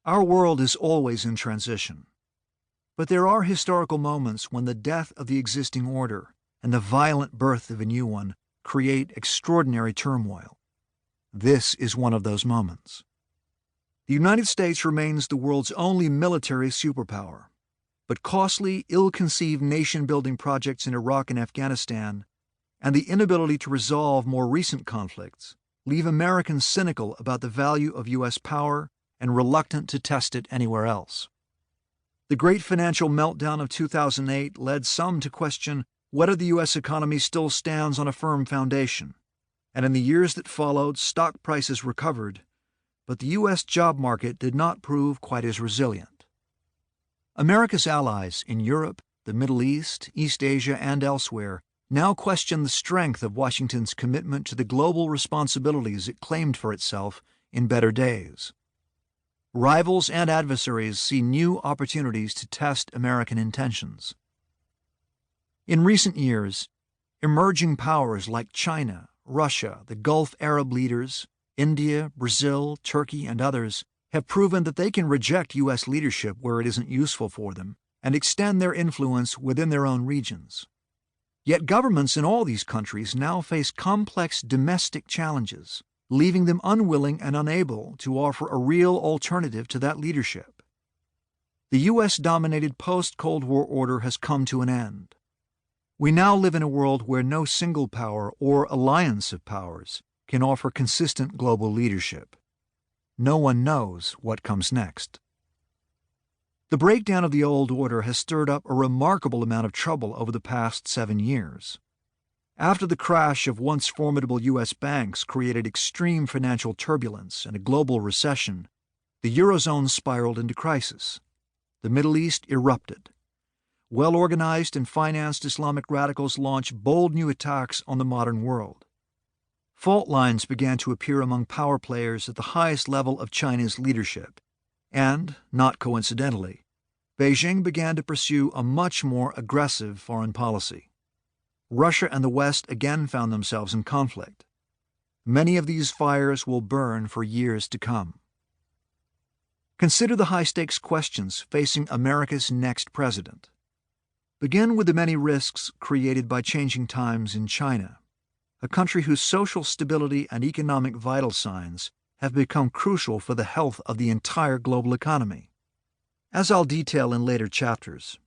Our world is always in transition. But there are historical moments when the death of the existing order and the violent birth of a new one create extraordinary turmoil. This is one of those moments. The United States remains the world's only military superpower, but costly, ill-conceived nation-building projects in Iraq and Afghanistan, and the inability to resolve more recent conflicts, leave Americans cynical about the value of U.S. power and reluctant to test it anywhere else. The great financial meltdown of 2008 led some to question whether the U.S. economy still stands on a firm foundation, and in the years that followed, stock prices recovered, but the U.S. job market did not prove quite as resilient. America's allies in Europe, the Middle East, East Asia, and elsewhere now question the strength of Washington's commitment to the global responsibilities it claimed for itself in better days. Rivals and adversaries see new opportunities to test American intentions. In recent years, emerging powers like China, Russia, the Gulf Arab leaders, India, Brazil, Turkey, and others have proven that they can reject U.S. leadership where it isn't useful for them and extend their influence within their own regions. Yet governments in all these countries now face complex domestic challenges, leaving them unwilling and unable to offer a real alternative to that leadership. The U.S.-dominated post-Cold War order has come to an end. We now live in a world where no single power or alliance of powers can offer consistent global leadership. No one knows what comes next. The breakdown of the old order has stirred up a remarkable amount of trouble over the past 7 years. After the crash of once formidable U.S. banks created extreme financial turbulence and a global recession, the Eurozone spiraled into crisis. The Middle East erupted. Well-organized and financed Islamic radicals launched bold new attacks on the modern world. Fault lines began to appear among power players at the highest level of China's leadership, and, not coincidentally, Beijing began to pursue a much more aggressive foreign policy. Russia and the West again found themselves in conflict. Many of these fires will burn for years to come. Consider the high-stakes questions facing America's next president. Begin with the many risks created by changing times in China, a country whose social stability and economic vital signs have become crucial for the health of the entire global economy. As I'll detail in later chapters,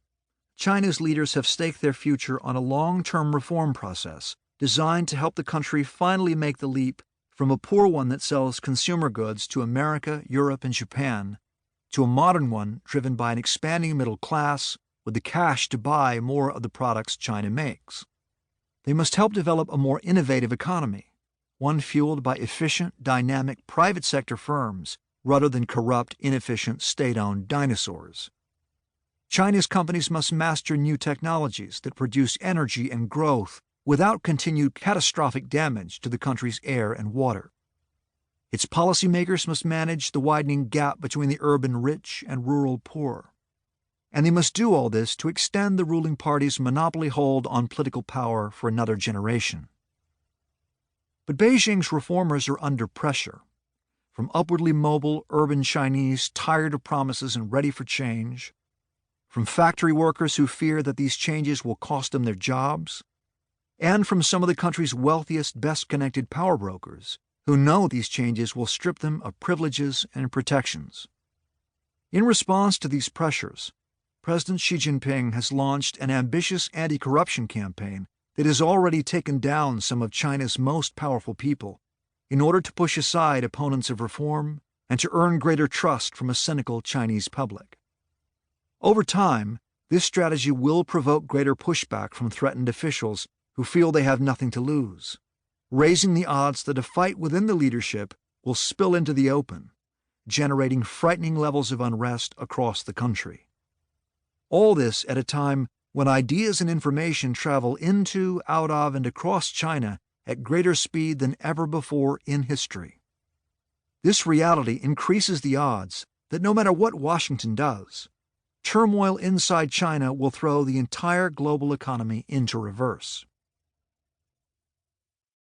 China's leaders have staked their future on a long-term reform process designed to help the country finally make the leap from a poor one that sells consumer goods to America, Europe, and Japan, to a modern one driven by an expanding middle class with the cash to buy more of the products China makes. They must help develop a more innovative economy, one fueled by efficient, dynamic private sector firms rather than corrupt, inefficient, state-owned dinosaurs. China's companies must master new technologies that produce energy and growth without continued catastrophic damage to the country's air and water. Its policymakers must manage the widening gap between the urban rich and rural poor. And they must do all this to extend the ruling party's monopoly hold on political power for another generation. But Beijing's reformers are under pressure. From upwardly mobile urban Chinese tired of promises and ready for change, from factory workers who fear that these changes will cost them their jobs, and from some of the country's wealthiest, best-connected power brokers who know these changes will strip them of privileges and protections. In response to these pressures, President Xi Jinping has launched an ambitious anti-corruption campaign that has already taken down some of China's most powerful people in order to push aside opponents of reform and to earn greater trust from a cynical Chinese public. Over time, this strategy will provoke greater pushback from threatened officials who feel they have nothing to lose, raising the odds that a fight within the leadership will spill into the open, generating frightening levels of unrest across the country. All this at a time when ideas and information travel into, out of, and across China at greater speed than ever before in history. This reality increases the odds that no matter what Washington does, turmoil inside China will throw the entire global economy into reverse.